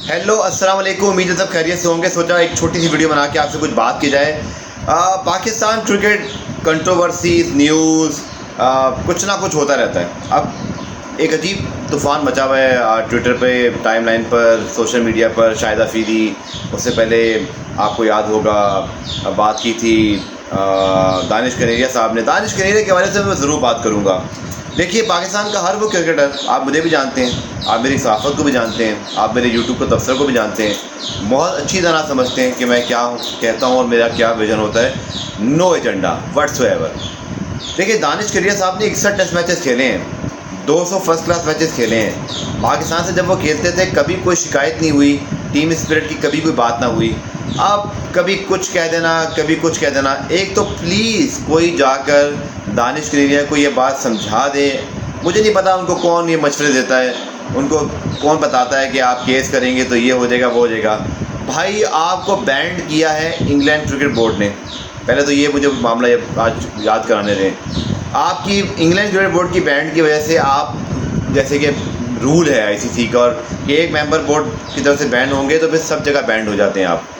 Hello अस्सलाम वालेकुम। उम्मीद है सब खैरियत से होंगे। सोचा एक छोटी सी वीडियो बना के आपसे कुछ बात की जाए। पाकिस्तान क्रिकेट कंट्रोवर्सीज न्यूज़ कुछ ना कुछ होता रहता है। अब एक अजीब तूफ़ान मचा हुआ है ट्विटर पे, टाइमलाइन पर, सोशल मीडिया पर। शाहिद अफरीदी, उससे पहले आपको याद होगा बात की थी दानिश कनेरिया साहब ने। दानिश कनेरिया के हवाले से मैं ज़रूर बात करूँगा। देखिए, पाकिस्तान का हर वो क्रिकेटर, आप मुझे भी जानते हैं, आप मेरी सहाफ़त को भी जानते हैं, आप मेरे यूट्यूब के तबसर को भी जानते हैं, बहुत अच्छी तरह समझते हैं कि मैं क्या कहता हूँ और मेरा क्या विज़न होता है। No agenda whatsoever. देखिए, दानिश कनेरिया साहब ने 61 टेस्ट मैचेस खेले हैं, 200 फर्स्ट क्लास मैचेस खेले हैं। पाकिस्तान से जब वो खेलते थे कभी कोई शिकायत नहीं हुई, टीम स्पिरिट की कभी कोई बात ना हुई। अब कभी कुछ कह देना, कभी कुछ कह देना। एक तो प्लीज़ कोई जाकर दानिश कनेरिया को ये बात समझा दे। मुझे नहीं पता उनको कौन ये मशवरे देता है, उनको कौन बताता है कि आप केस करेंगे तो ये हो जाएगा, वो हो जाएगा। भाई, आपको बैंड किया है इंग्लैंड क्रिकेट बोर्ड ने। पहले तो ये मुझे मामला आज याद कराने दें। आपकी इंग्लैंड क्रिकेट बोर्ड की बैंड की वजह से आप, जैसे कि रूल है आईसीसी का, और कि एक मेंबर बोर्ड की तरफ से बैंड होंगे तो फिर सब जगह बैंड हो जाते हैं आप।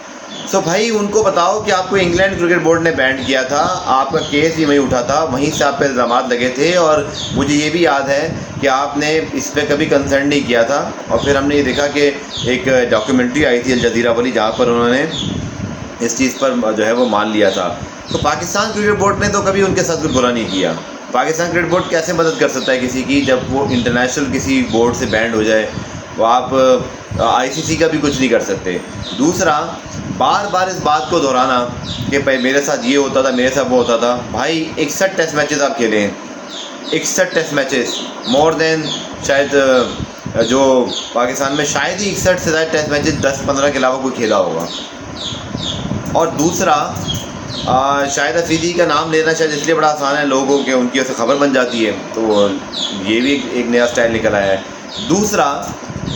सो भाई, उनको बताओ कि आपको इंग्लैंड क्रिकेट बोर्ड ने बैंड किया था, आपका केस भी वहीं उठा था, वहीं से आप पे इल्ज़ाम लगे थे। और मुझे ये भी याद है कि आपने इस पर कभी कंसर्न नहीं किया था। और फिर हमने ये देखा कि एक डॉक्यूमेंट्री आई थी अल जज़ीरा वाली, जहाँ पर उन्होंने इस चीज़ पर जो है वो मान लिया था। तो पाकिस्तान क्रिकेट बोर्ड ने तो कभी उनके साथ कुछ बुरा नहीं किया। पाकिस्तान क्रिकेट बोर्ड कैसे मदद कर सकता है किसी की, जब वो इंटरनेशनल किसी बोर्ड से बैंड हो जाए? वो आप आईसीसी का भी कुछ नहीं कर सकते। दूसरा, बार बार इस बात को दोहराना कि भाई मेरे साथ ये होता था, मेरे साथ वो होता था। भाई, 61 टेस्ट मैचेस आप खेले हैं, 61 टेस्ट मैचेस, मोर देन शायद जो पाकिस्तान में शायद ही 61 से ज़्यादा टेस्ट मैचेस 10-15 के अलावा कोई खेला होगा। और दूसरा, शाहिद अफरीदी का नाम लेना शायद इसलिए बड़ा आसान है लोगों के, उनकी उससे खबर बन जाती है, तो ये भी एक नया स्टाइल निकल आया है। दूसरा,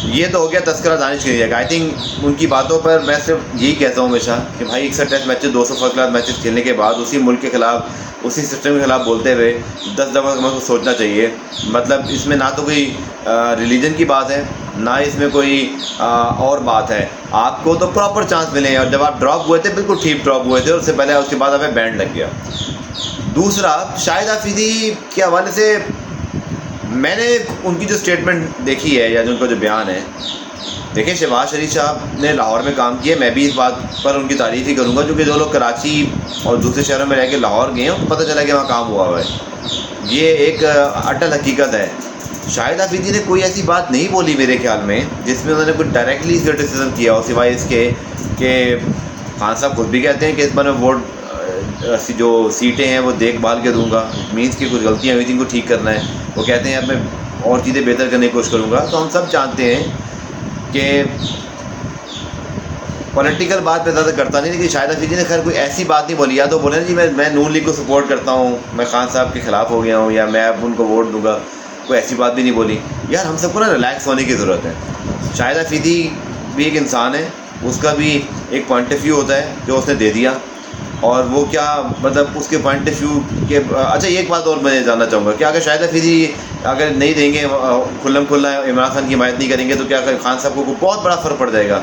ये तो हो गया तस्करा दानिश कनेरिया का। आई थिंक उनकी बातों पर मैं सिर्फ यही कहता हूँ हमेशा कि भाई 61 test matches, 200 first class matches खेलने के बाद उसी मुल्क के ख़िलाफ़, उसी सिस्टम के ख़िलाफ़ बोलते हुए 10 दफ़ा हमको सोचना चाहिए। मतलब इसमें ना तो कोई रिलीजन की बात है, ना इसमें कोई और बात है। आपको तो प्रॉपर चांस मिले, और जब आप ड्रॉप हुए थे बिल्कुल ठीक ड्रॉप हुए थे, उससे पहले उसके बाद हमें बैंड लग गया। दूसरा, शाहिद अफरीदी के हवाले से मैंने उनकी जो स्टेटमेंट देखी है या उनका जो बयान है, देखिए, शहबाज शरीफ साहब ने लाहौर में काम किया, मैं भी इस बात पर उनकी तारीफ़ ही करूँगा, क्योंकि जो लोग कराची और दूसरे शहरों में रह के लाहौर गए हैं उनको पता चला कि वहाँ काम हुआ हुआ है। ये एक अटल हकीकत है। शाहिद अफरीदी ने कोई ऐसी बात नहीं बोली मेरे ख्याल में जिसमें उन्होंने कुछ डायरेक्टली क्रिटिसिज्म किया हो, सिवाय इसके कि खान साहब खुद भी कहते हैं कि इस बार मैं वोट जो सीटें हैं वो देखभाल के दूंगा। मीन्स की कुछ गलतियाँ हुई थी, इनको ठीक करना है। वो कहते हैं अब मैं और चीज़ें बेहतर करने की कोशिश करूँगा। तो हम सब जानते हैं कि पॉलिटिकल बात पे ज़्यादा करता नहीं, लेकिन शाहिद अफरीदी ने खैर कोई ऐसी बात नहीं बोली। या तो बोले जी मैं नून लीग को सपोर्ट करता हूँ, मैं खान साहब के ख़िलाफ़ हो गया हूँ, या मैं अब उनको वोट दूंगा, कोई ऐसी बात भी नहीं बोली। यार, हम सबको ना रिलैक्स होने की ज़रूरत है। शाहिद अफरीदी भी एक इंसान है, उसका भी एक पॉइंट ऑफ व्यू होता है जो उसने दे दिया। और वो क्या, मतलब उसके पॉइंट ऑफ व्यू के अच्छा, एक बात और मैं जानना चाहूँगा कि अगर शाहिद अफरीदी अगर नहीं देंगे, खुल्लम खुल्ला इमरान खान की हिमायत नहीं करेंगे, तो क्या खान साहब को बहुत बड़ा फ़र्क पड़ जाएगा?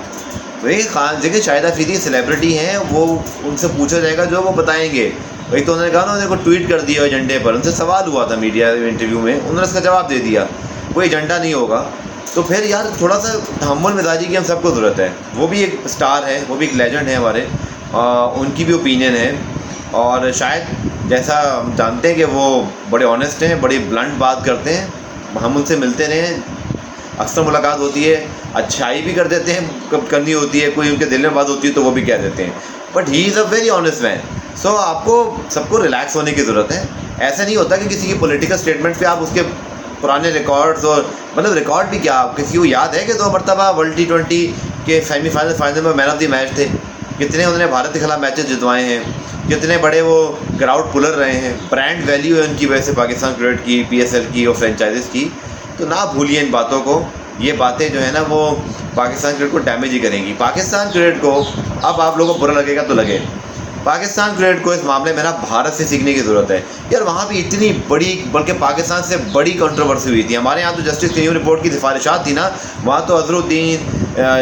वही खान, देखिए, शाहिद अफरीदी सेलिब्रिटी हैं, वो उनसे पूछा जाएगा जो वो बताएंगे। वही तो उन्होंने कहा ना, उन्होंने को ट्वीट कर दिया एजेंडे पर, उनसे सवाल हुआ था मीडिया इंटरव्यू में, उन्होंने उसका जवाब दे दिया, कोई एजेंडा नहीं होगा। तो फिर यार, थोड़ा सा तहम्मुल मिजाजी की हम सबको ज़रूरत है। वो भी एक स्टार है, वो भी एक लेजेंड है हमारे, उनकी भी ओपिनियन है। और शायद जैसा हम जानते हैं कि वो बड़े ऑनेस्ट हैं, बड़ी ब्लंट बात करते हैं, हम उनसे मिलते रहे हैं, अक्सर मुलाकात होती है, अच्छाई भी कर देते हैं, कब करनी होती है, कोई उनके दिल में बात होती है तो वो भी कह देते हैं। But he is a very honest man. So आपको सबको रिलैक्स होने की ज़रूरत है। ऐसा नहीं होता कि किसी की पॉलिटिकल स्टेटमेंट पे आप उसके पुराने रिकॉर्ड्स, और मतलब रिकॉर्ड भी क्या, आप किसी को याद है कि 2 मरतबा वर्ल्ड T20 के सेमीफाइनल फाइनल में मैन ऑफ द मैच थे, कितने उन्होंने भारत के खिलाफ मैचेस जितवाए हैं, कितने बड़े वो क्राउड पुलर रहे हैं, ब्रांड वैल्यू है उनकी वजह से पाकिस्तान क्रिकेट की, PSL की और फ्रेंचाइजीज़ की। तो ना भूलिए इन बातों को। ये बातें जो है ना, वो पाकिस्तान क्रिकेट को डैमेज ही करेंगी। पाकिस्तान क्रिकेट को अब आप लोगों को बुरा लगेगा तो लगे, पाकिस्तान क्रिकेट को इस मामले में ना भारत से सीखने की ज़रूरत है यार। वहाँ भी इतनी बड़ी, बल्कि पाकिस्तान से बड़ी कंट्रोवर्सी हुई थी। हमारे यहाँ तो जस्टिस कयूम रिपोर्ट की सिफारिशात थी ना, वहाँ तो अजहरुद्दीन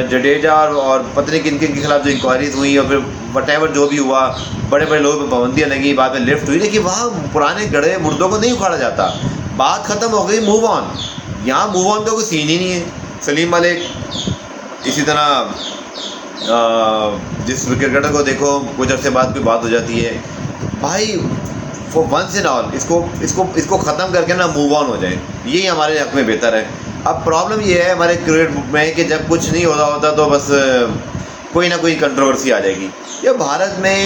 जडेजा और पता नहीं किन किन के खिलाफ जो इंक्वायरीज हुई और फिर वटेवर जो भी हुआ, बड़े बड़े लोगों पर पाबंदियाँ लगी, बाद में लिफ्ट हुई, लेकिन वहाँ पुराने गड़े मुर्दों को नहीं उखाड़ा जाता। बात ख़त्म हो गई, मूव ऑन। यहाँ मूव ऑन का कोई सीन ही नहीं है। सलीम मलिक, इसी तरह जिस क्रिकेटर को देखो कुछ अर्से बाद कोई बात हो जाती है, भाई फॉर वंस इन ऑल इसको ख़त्म करके ना मूव ऑन हो जाए, यही हमारे हक़ में बेहतर है। अब प्रॉब्लम ये है हमारे क्रिकेट में कि जब कुछ नहीं हो रहा होता तो बस कोई ना कोई कंट्रोवर्सी आ जाएगी। ये भारत में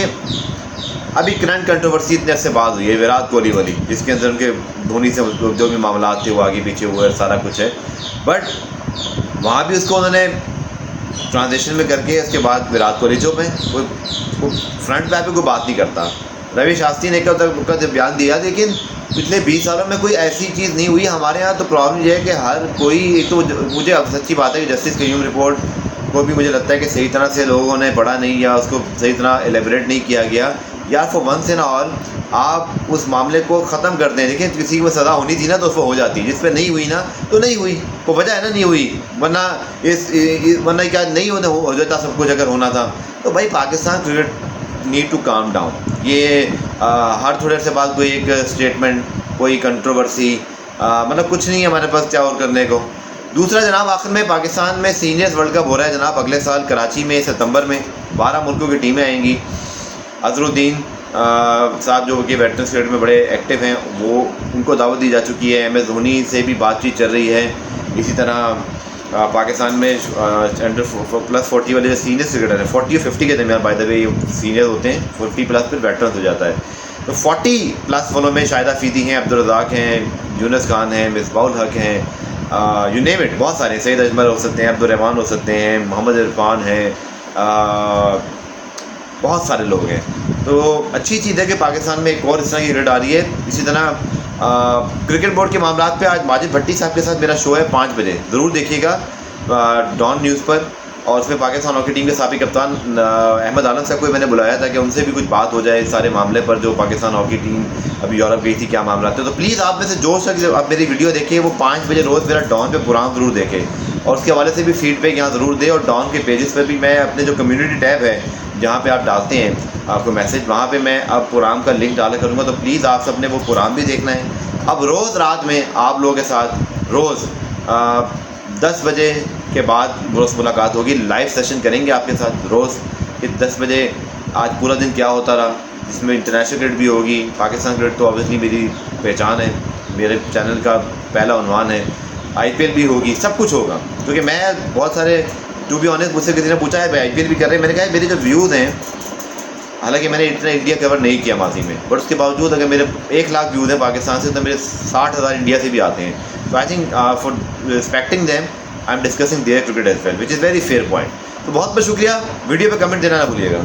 अभी करंट कंट्रोवर्सी इतने अर्से बाद हुई है विराट कोहली वाली, जिसके अंदर उनके धोनी से जो भी मामला थे वो आगे पीछे हुए, सारा कुछ है। बट वहाँ भी उसको उन्होंने ट्रांजिशन में करके उसके बाद विराट कोहली जो में कोई फ्रंट पे कोई बात नहीं करता। रवि शास्त्री ने का जब बयान दिया, लेकिन पिछले 20 सालों में कोई ऐसी चीज़ नहीं हुई हमारे यहाँ। तो प्रॉब्लम ये है कि हर कोई, एक तो मुझे अब सच्ची बात है कि जस्टिस कयूम रिपोर्ट को भी मुझे लगता है कि सही तरह से लोगों ने पढ़ा नहीं या उसको सही तरह एलेबरेट नहीं किया गया। यार फॉर वंस इन ऑल आप उस मामले को ख़त्म कर दें। देखिए किसी को सज़ा होनी थी ना तो उसको हो जाती, जिस पर नहीं हुई ना तो नहीं हुई, वो वजह है ना नहीं हुई, वरना वरना क्या नहीं हो जाता सब कुछ अगर होना था। तो भाई Pakistan cricket need to calm down. ये हर थोड़े से बाद कोई एक स्टेटमेंट, कोई कंट्रोवर्सी, मतलब कुछ नहीं है हमारे पास क्या और करने को। दूसरा जनाब, आखिर में पाकिस्तान में सीनियर्स वर्ल्ड कप हो रहा है जनाब अगले साल कराची में सितंबर में। 12 मुल्कों की टीमें आएंगी। अजहरुद्दीन साहब जो कि वेटरन क्रिकेट में बड़े एक्टिव हैं, वो उनको दावत दी जा चुकी है। MS धोनी से भी बातचीत चल रही है। इसी तरह पाकिस्तान में +40 वाले जो सीनियर क्रिकेटर हैं, 40 और 50 के दरमियान बाय द वे सीनियर होते हैं, 40+ फिर वेटरन हो जाता है। तो 40+ वालों में शाहिद अफरीदी हैं, अब्दुल रज़ाक हैं, यूनुस खान हैं, मिसबाउल हक हैं, यू नेम इट, बहुत सारे, सईद अजमल हो सकते हैं, अब्दुल रहमान हो सकते हैं, मोहम्मद इरफान हैं, बहुत सारे लोग हैं। तो अच्छी चीज़ है कि पाकिस्तान में एक और इस तरह की क्रिकेट आ रही है। इसी तरह क्रिकेट बोर्ड के मामला पे आज माजिद भट्टी साहब के साथ मेरा शो है 5 बजे, ज़रूर देखिएगा डॉन न्यूज़ पर। और उसमें पाकिस्तान हॉकी टीम के साबिक कप्तान अहमद आलम साहब को मैंने बुलाया था कि उनसे भी कुछ बात हो जाए इस सारे मामले पर, जो पाकिस्तान हॉकी टीम अभी यूरोप गई थी, क्या मामला थे। तो प्लीज़ आप में से जो शख्स आप मेरी वीडियो देखें वो 5 बजे रोज़ मेरा डॉन पे प्रोग्राम ज़रूर देखें और उसके हवाले से भी फीडबैक यहाँ ज़रूर दें। और डॉन के पेजेस पर भी मैं अपने जो कम्युनिटी टैब है जहाँ पे आप डालते हैं आपको मैसेज, वहाँ पे मैं अब प्रोग्राम का लिंक डाला करूँगा। तो प्लीज़ आप सबने वो प्रोग्राम भी देखना है। अब रोज़ रात में आप लोगों के साथ रोज़ 10 बजे के बाद रोज़ मुलाकात होगी, लाइव सेशन करेंगे आपके साथ रोज़ कि 10 बजे आज पूरा दिन क्या होता रहा, जिसमें इंटरनेशनल क्रिकेट भी होगी। पाकिस्तान क्रिकेट तो ऑब्वियसली मेरी पहचान है, मेरे चैनल का पहला उन्वान है। IPL भी होगी, सब कुछ होगा, क्योंकि मैं बहुत सारे, टू बी ऑनेस्ट, मुझसे किसी ने पूछा है भाई IPL भी कर रहे हैं। मैंने कहा मेरे जो व्यूज़ हैं, हालांकि मैंने इतना इंडिया कवर नहीं किया माजी में, बट उसके बावजूद अगर मेरे 1 लाख व्यूज़ हैं पाकिस्तान से, तो मेरे 60,000 इंडिया से भी आते हैं। तो I think for respecting them I am discussing their cricket as well, which is very fair point. तो बहुत बहुत शुक्रिया। वीडियो पे कमेंट देना ना भूलिएगा।